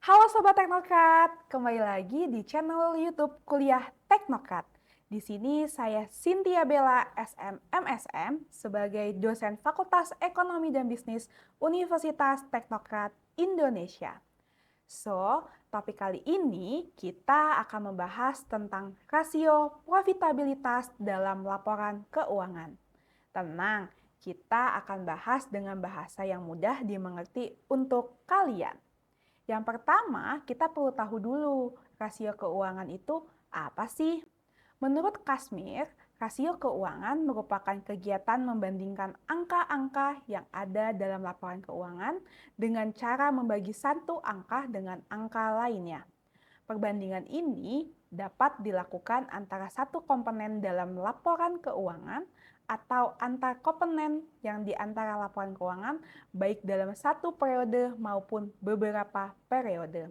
Halo Sobat Teknokrat, kembali lagi di channel YouTube Kuliah Teknokrat. Di sini saya Cynthia Bella, SMMSM, sebagai dosen Fakultas Ekonomi dan Bisnis Universitas Teknokrat Indonesia. Topik kali ini kita akan membahas tentang rasio profitabilitas dalam laporan keuangan. Tenang, kita akan bahas dengan bahasa yang mudah dimengerti untuk kalian. Yang pertama, kita perlu tahu dulu rasio keuangan itu apa sih? Menurut Kasmir, rasio keuangan merupakan kegiatan membandingkan angka-angka yang ada dalam laporan keuangan dengan cara membagi satu angka dengan angka lainnya. Perbandingan ini dapat dilakukan antara satu komponen dalam laporan keuangan atau antar komponen yang di antara laporan keuangan baik dalam satu periode maupun beberapa periode.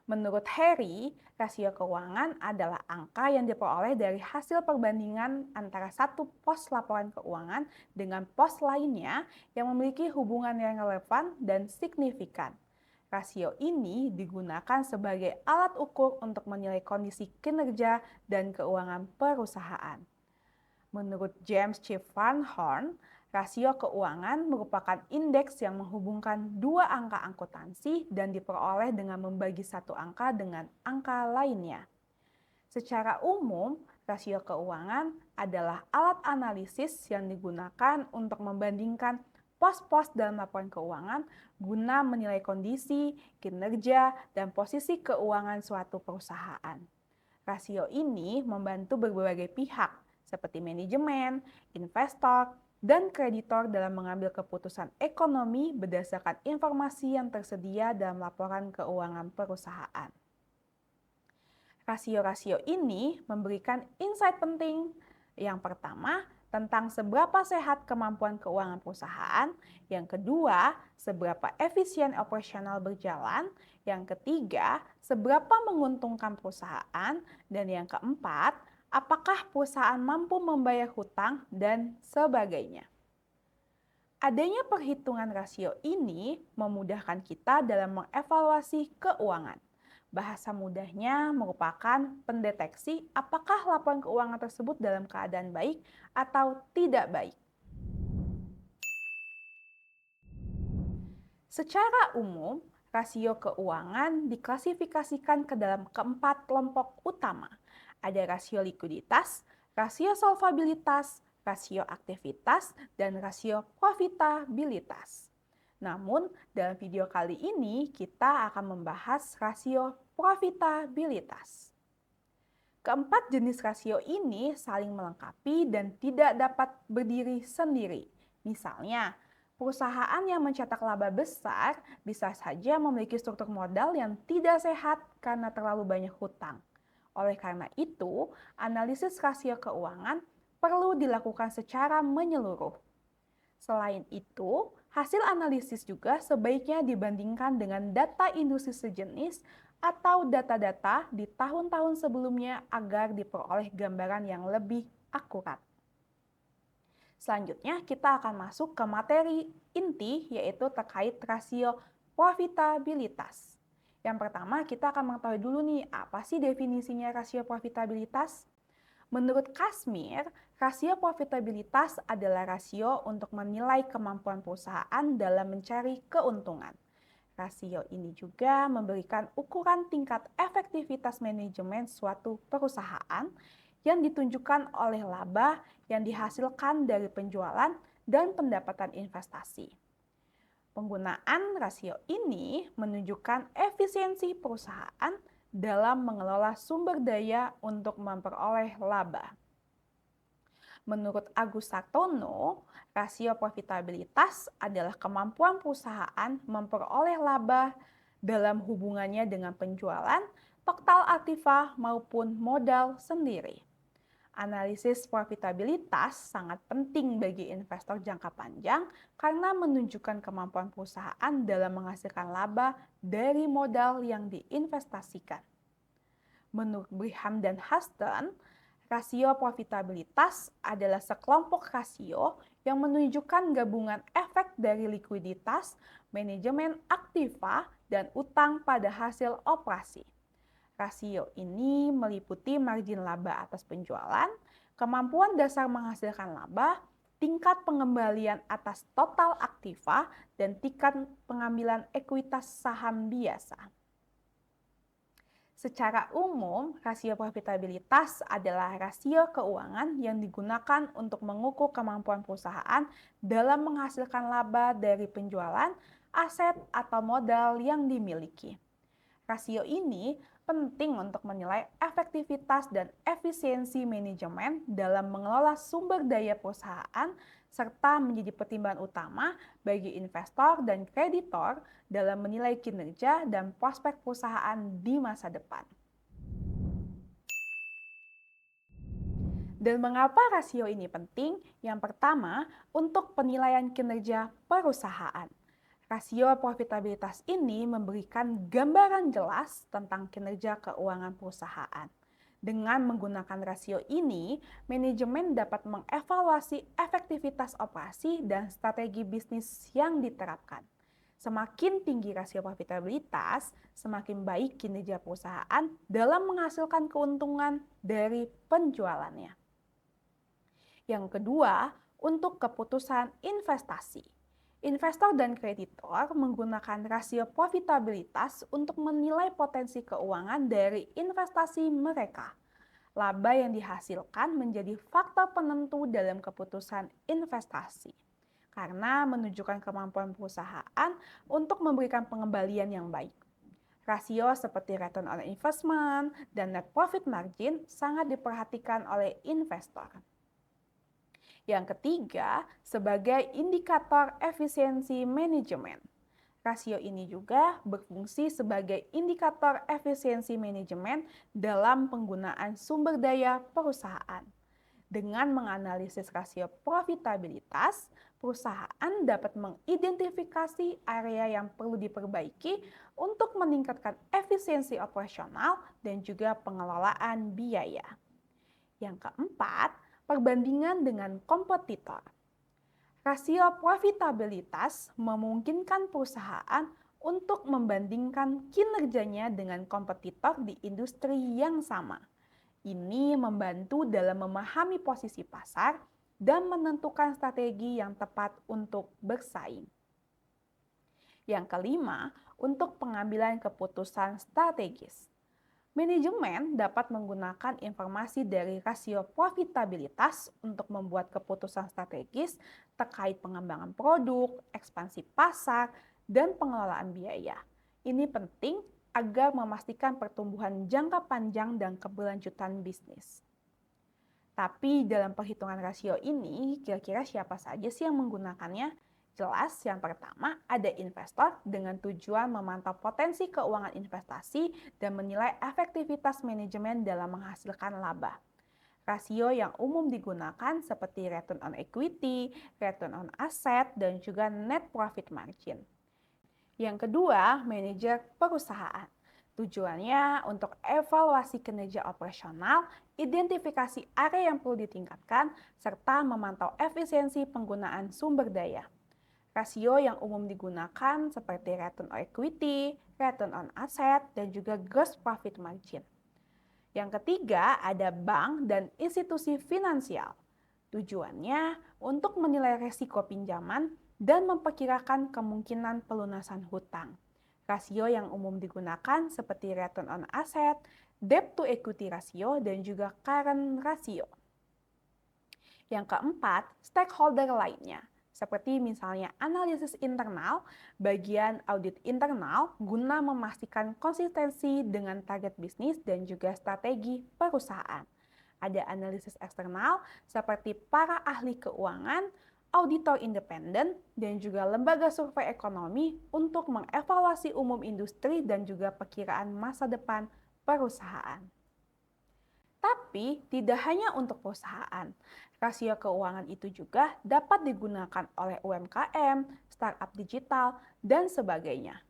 Menurut Harry, rasio keuangan adalah angka yang diperoleh dari hasil perbandingan antara satu pos laporan keuangan dengan pos lainnya yang memiliki hubungan yang relevan dan signifikan. Rasio ini digunakan sebagai alat ukur untuk menilai kondisi kinerja dan keuangan perusahaan. Menurut James C. Van Horn, rasio keuangan merupakan indeks yang menghubungkan dua angka akuntansi dan diperoleh dengan membagi satu angka dengan angka lainnya. Secara umum, rasio keuangan adalah alat analisis yang digunakan untuk membandingkan pos-pos dalam laporan keuangan guna menilai kondisi, kinerja, dan posisi keuangan suatu perusahaan. Rasio ini membantu berbagai pihak seperti manajemen, investor, dan kreditor dalam mengambil keputusan ekonomi berdasarkan informasi yang tersedia dalam laporan keuangan perusahaan. Rasio-rasio ini memberikan insight penting. Yang pertama, tentang seberapa sehat kemampuan keuangan perusahaan. Yang kedua, seberapa efisien operasional berjalan. Yang ketiga, seberapa menguntungkan perusahaan. Dan yang keempat, apakah perusahaan mampu membayar hutang dan sebagainya. Adanya perhitungan rasio ini memudahkan kita dalam mengevaluasi keuangan. Bahasa mudahnya merupakan pendeteksi apakah laporan keuangan tersebut dalam keadaan baik atau tidak baik. Secara umum, rasio keuangan diklasifikasikan ke dalam keempat kelompok utama. Ada rasio likuiditas, rasio solvabilitas, rasio aktivitas, dan rasio profitabilitas. Namun, dalam video kali ini kita akan membahas rasio profitabilitas. Keempat jenis rasio ini saling melengkapi dan tidak dapat berdiri sendiri. Misalnya, perusahaan yang mencetak laba besar bisa saja memiliki struktur modal yang tidak sehat karena terlalu banyak hutang. Oleh karena itu, analisis rasio keuangan perlu dilakukan secara menyeluruh. Selain itu, hasil analisis juga sebaiknya dibandingkan dengan data industri sejenis atau data-data di tahun-tahun sebelumnya agar diperoleh gambaran yang lebih akurat. Selanjutnya, kita akan masuk ke materi inti, yaitu terkait rasio profitabilitas. Yang pertama, kita akan mengetahui dulu nih, apa sih definisinya rasio profitabilitas? Menurut Kasmir, rasio profitabilitas adalah rasio untuk menilai kemampuan perusahaan dalam mencari keuntungan. Rasio ini juga memberikan ukuran tingkat efektivitas manajemen suatu perusahaan yang ditunjukkan oleh laba yang dihasilkan dari penjualan dan pendapatan investasi. Penggunaan rasio ini menunjukkan efisiensi perusahaan dalam mengelola sumber daya untuk memperoleh laba. Menurut Agus Sartono, rasio profitabilitas adalah kemampuan perusahaan memperoleh laba dalam hubungannya dengan penjualan, total aktiva maupun modal sendiri. Analisis profitabilitas sangat penting bagi investor jangka panjang karena menunjukkan kemampuan perusahaan dalam menghasilkan laba dari modal yang diinvestasikan. Menurut Brigham dan Huston, rasio profitabilitas adalah sekelompok rasio yang menunjukkan gabungan efek dari likuiditas, manajemen aktiva, dan utang pada hasil operasi. Rasio ini meliputi margin laba atas penjualan, kemampuan dasar menghasilkan laba, tingkat pengembalian atas total aktiva, dan tingkat pengambilan ekuitas saham biasa. Secara umum, rasio profitabilitas adalah rasio keuangan yang digunakan untuk mengukur kemampuan perusahaan dalam menghasilkan laba dari penjualan, aset, atau modal yang dimiliki. Rasio ini penting untuk menilai efektivitas dan efisiensi manajemen dalam mengelola sumber daya perusahaan serta menjadi pertimbangan utama bagi investor dan kreditor dalam menilai kinerja dan prospek perusahaan di masa depan. Dan mengapa rasio ini penting? Yang pertama, untuk penilaian kinerja perusahaan. Rasio profitabilitas ini memberikan gambaran jelas tentang kinerja keuangan perusahaan. Dengan menggunakan rasio ini, manajemen dapat mengevaluasi efektivitas operasi dan strategi bisnis yang diterapkan. Semakin tinggi rasio profitabilitas, semakin baik kinerja perusahaan dalam menghasilkan keuntungan dari penjualannya. Yang kedua, untuk keputusan investasi. Investor dan kreditor menggunakan rasio profitabilitas untuk menilai potensi keuangan dari investasi mereka. Laba yang dihasilkan menjadi faktor penentu dalam keputusan investasi, karena menunjukkan kemampuan perusahaan untuk memberikan pengembalian yang baik. Rasio seperti return on investment dan net profit margin sangat diperhatikan oleh investor. Yang ketiga, sebagai indikator efisiensi manajemen. Rasio ini juga berfungsi sebagai indikator efisiensi manajemen dalam penggunaan sumber daya perusahaan. Dengan menganalisis rasio profitabilitas, perusahaan dapat mengidentifikasi area yang perlu diperbaiki untuk meningkatkan efisiensi operasional dan juga pengelolaan biaya. Yang keempat, perbandingan dengan kompetitor. Rasio profitabilitas memungkinkan perusahaan untuk membandingkan kinerjanya dengan kompetitor di industri yang sama. Ini membantu dalam memahami posisi pasar dan menentukan strategi yang tepat untuk bersaing. Yang kelima, untuk pengambilan keputusan strategis. Manajemen dapat menggunakan informasi dari rasio profitabilitas untuk membuat keputusan strategis terkait pengembangan produk, ekspansi pasar, dan pengelolaan biaya. Ini penting agar memastikan pertumbuhan jangka panjang dan keberlanjutan bisnis. Tapi dalam perhitungan rasio ini, kira-kira siapa saja sih yang menggunakannya? Jelas, yang pertama ada investor dengan tujuan memantau potensi keuangan investasi dan menilai efektivitas manajemen dalam menghasilkan laba. Rasio yang umum digunakan seperti return on equity, return on asset, dan juga net profit margin. Yang kedua, manajer perusahaan. Tujuannya untuk evaluasi kinerja operasional, identifikasi area yang perlu ditingkatkan, serta memantau efisiensi penggunaan sumber daya. Rasio yang umum digunakan seperti return on equity, return on asset, dan juga gross profit margin. Yang ketiga, ada bank dan institusi finansial. Tujuannya untuk menilai risiko pinjaman dan memperkirakan kemungkinan pelunasan hutang. Rasio yang umum digunakan seperti return on asset, debt to equity ratio, dan juga current ratio. Yang keempat, stakeholder lainnya, seperti misalnya analisis internal, bagian audit internal guna memastikan konsistensi dengan target bisnis dan juga strategi perusahaan. Ada analisis eksternal seperti para ahli keuangan, auditor independen, dan juga lembaga survei ekonomi untuk mengevaluasi umum industri dan juga perkiraan masa depan perusahaan. Tapi tidak hanya untuk perusahaan, rasio keuangan itu juga dapat digunakan oleh UMKM, startup digital, dan sebagainya.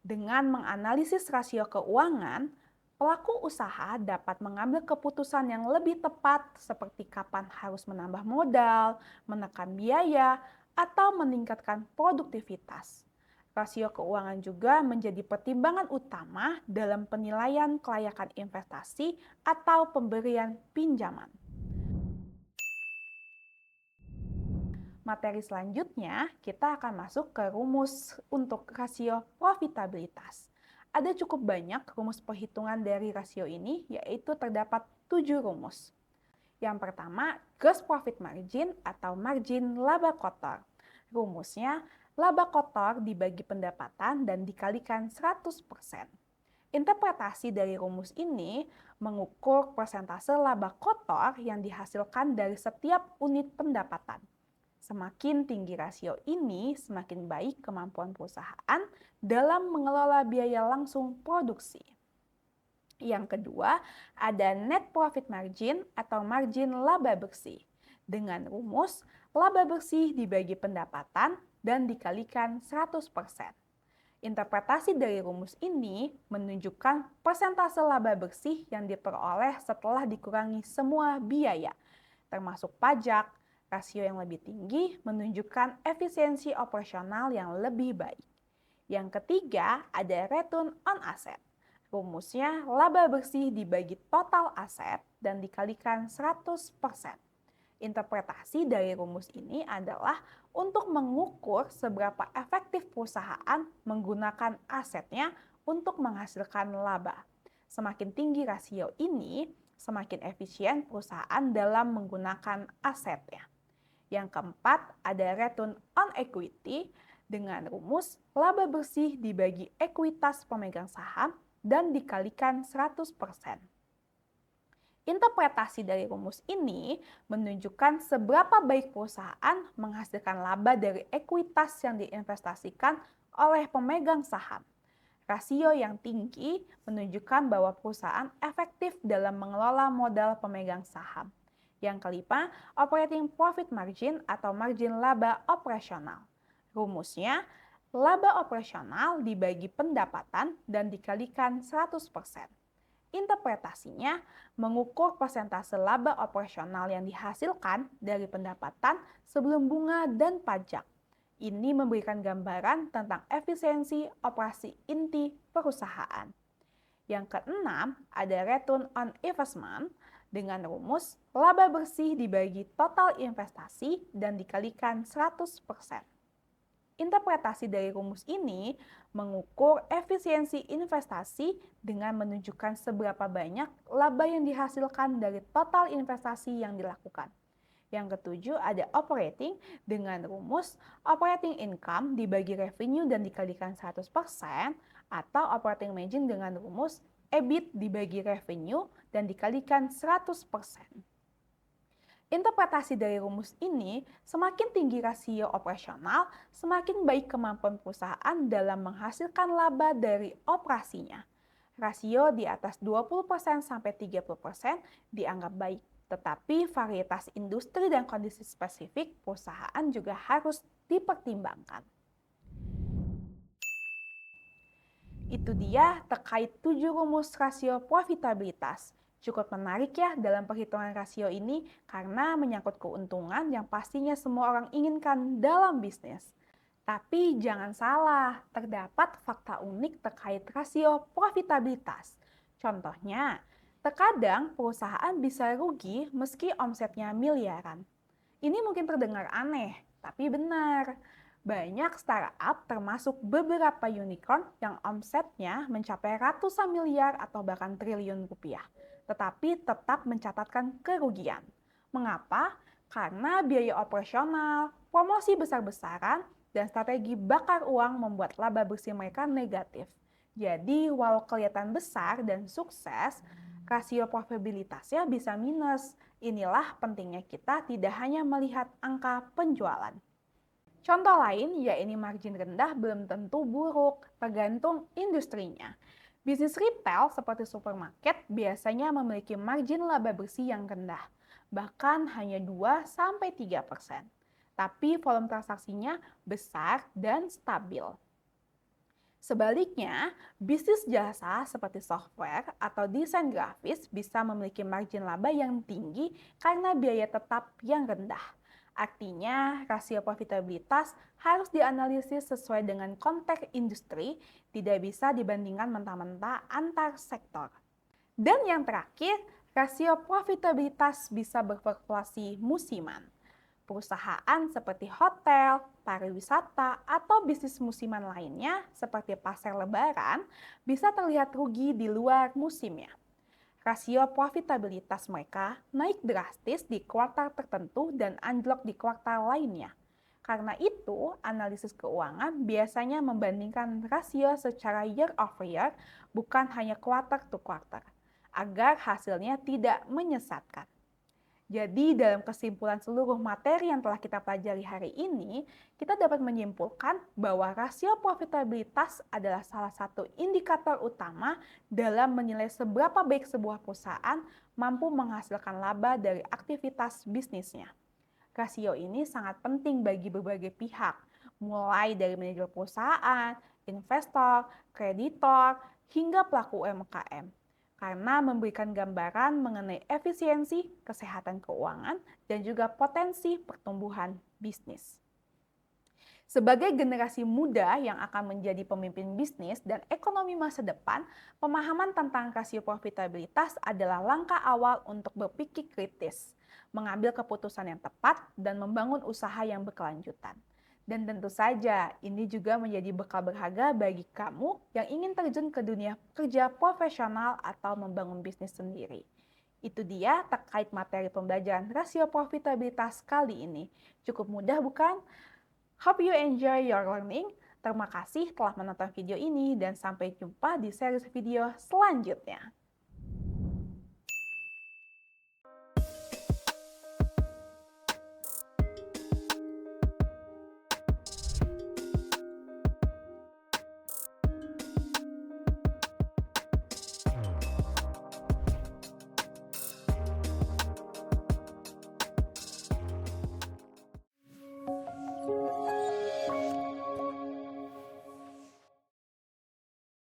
Dengan menganalisis rasio keuangan, pelaku usaha dapat mengambil keputusan yang lebih tepat seperti kapan harus menambah modal, menekan biaya, atau meningkatkan produktivitas. Rasio keuangan juga menjadi pertimbangan utama dalam penilaian kelayakan investasi atau pemberian pinjaman. Materi selanjutnya, kita akan masuk ke rumus untuk rasio profitabilitas. Ada cukup banyak rumus perhitungan dari rasio ini, yaitu terdapat 7 rumus. Yang pertama, gross profit margin atau margin laba kotor. Rumusnya, laba kotor dibagi pendapatan dan dikalikan 100%. Interpretasi dari rumus ini mengukur persentase laba kotor yang dihasilkan dari setiap unit pendapatan. Semakin tinggi rasio ini, semakin baik kemampuan perusahaan dalam mengelola biaya langsung produksi. Yang kedua, ada net profit margin atau margin laba bersih. Dengan rumus, laba bersih dibagi pendapatan dan dikalikan 100%. Interpretasi dari rumus ini menunjukkan persentase laba bersih yang diperoleh setelah dikurangi semua biaya, termasuk pajak. Rasio yang lebih tinggi menunjukkan efisiensi operasional yang lebih baik. Yang ketiga, ada return on asset. Rumusnya laba bersih dibagi total aset dan dikalikan 100%. Interpretasi dari rumus ini adalah untuk mengukur seberapa efektif perusahaan menggunakan asetnya untuk menghasilkan laba. Semakin tinggi rasio ini, semakin efisien perusahaan dalam menggunakan asetnya. Yang keempat, ada return on equity dengan rumus laba bersih dibagi ekuitas pemegang saham dan dikalikan 100%. Interpretasi dari rumus ini menunjukkan seberapa baik perusahaan menghasilkan laba dari ekuitas yang diinvestasikan oleh pemegang saham. Rasio yang tinggi menunjukkan bahwa perusahaan efektif dalam mengelola modal pemegang saham. Yang kelima, operating profit margin atau margin laba operasional. Rumusnya, laba operasional dibagi pendapatan dan dikalikan 100%. Interpretasinya mengukur persentase laba operasional yang dihasilkan dari pendapatan sebelum bunga dan pajak. Ini memberikan gambaran tentang efisiensi operasi inti perusahaan. Yang keenam, ada return on investment dengan rumus laba bersih dibagi total investasi dan dikalikan 100%. Interpretasi dari rumus ini mengukur efisiensi investasi dengan menunjukkan seberapa banyak laba yang dihasilkan dari total investasi yang dilakukan. Yang ketujuh, ada operating dengan rumus operating income dibagi revenue dan dikalikan 100% atau operating margin dengan rumus EBIT dibagi revenue dan dikalikan 100%. Interpretasi dari rumus ini, semakin tinggi rasio operasional, semakin baik kemampuan perusahaan dalam menghasilkan laba dari operasinya. Rasio di atas 20% sampai 30% dianggap baik. Tetapi varietas industri dan kondisi spesifik perusahaan juga harus dipertimbangkan. Itu dia terkait 7 rumus rasio profitabilitas. Cukup menarik ya dalam perhitungan rasio ini karena menyangkut keuntungan yang pastinya semua orang inginkan dalam bisnis. Tapi jangan salah, terdapat fakta unik terkait rasio profitabilitas. Contohnya, terkadang perusahaan bisa rugi meski omsetnya miliaran. Ini mungkin terdengar aneh, tapi benar. Banyak startup termasuk beberapa unicorn yang omsetnya mencapai ratusan miliar atau bahkan triliun rupiah, tetapi tetap mencatatkan kerugian. Mengapa? Karena biaya operasional, promosi besar-besaran, dan strategi bakar uang membuat laba bersih mereka negatif. Jadi, walau kelihatan besar dan sukses, rasio profitabilitasnya bisa minus. Inilah pentingnya kita tidak hanya melihat angka penjualan. Contoh lain, yaitu margin rendah belum tentu buruk, tergantung industrinya. Bisnis retail seperti supermarket biasanya memiliki margin laba bersih yang rendah, bahkan hanya 2-3%. Tapi volume transaksinya besar dan stabil. Sebaliknya, bisnis jasa seperti software atau desain grafis bisa memiliki margin laba yang tinggi karena biaya tetap yang rendah. Artinya, rasio profitabilitas harus dianalisis sesuai dengan konteks industri, tidak bisa dibandingkan mentah-mentah antar sektor. Dan yang terakhir, rasio profitabilitas bisa berfluktuasi musiman. Perusahaan seperti hotel, pariwisata, atau bisnis musiman lainnya seperti pasar lebaran bisa terlihat rugi di luar musimnya. Rasio profitabilitas mereka naik drastis di kuartal tertentu dan anjlok di kuartal lainnya. Karena itu, analisis keuangan biasanya membandingkan rasio secara year over year, bukan hanya quarter to quarter, agar hasilnya tidak menyesatkan. Jadi dalam kesimpulan seluruh materi yang telah kita pelajari hari ini, kita dapat menyimpulkan bahwa rasio profitabilitas adalah salah satu indikator utama dalam menilai seberapa baik sebuah perusahaan mampu menghasilkan laba dari aktivitas bisnisnya. Rasio ini sangat penting bagi berbagai pihak, mulai dari manajer perusahaan, investor, kreditor, hingga pelaku UMKM karena memberikan gambaran mengenai efisiensi, kesehatan keuangan, dan juga potensi pertumbuhan bisnis. Sebagai generasi muda yang akan menjadi pemimpin bisnis dan ekonomi masa depan, pemahaman tentang rasio profitabilitas adalah langkah awal untuk berpikir kritis, mengambil keputusan yang tepat, dan membangun usaha yang berkelanjutan. Dan tentu saja, ini juga menjadi bekal berharga bagi kamu yang ingin terjun ke dunia kerja profesional atau membangun bisnis sendiri. Itu dia terkait materi pembelajaran rasio profitabilitas kali ini. Cukup mudah bukan? Hope you enjoy your learning. Terima kasih telah menonton video ini dan sampai jumpa di series video selanjutnya.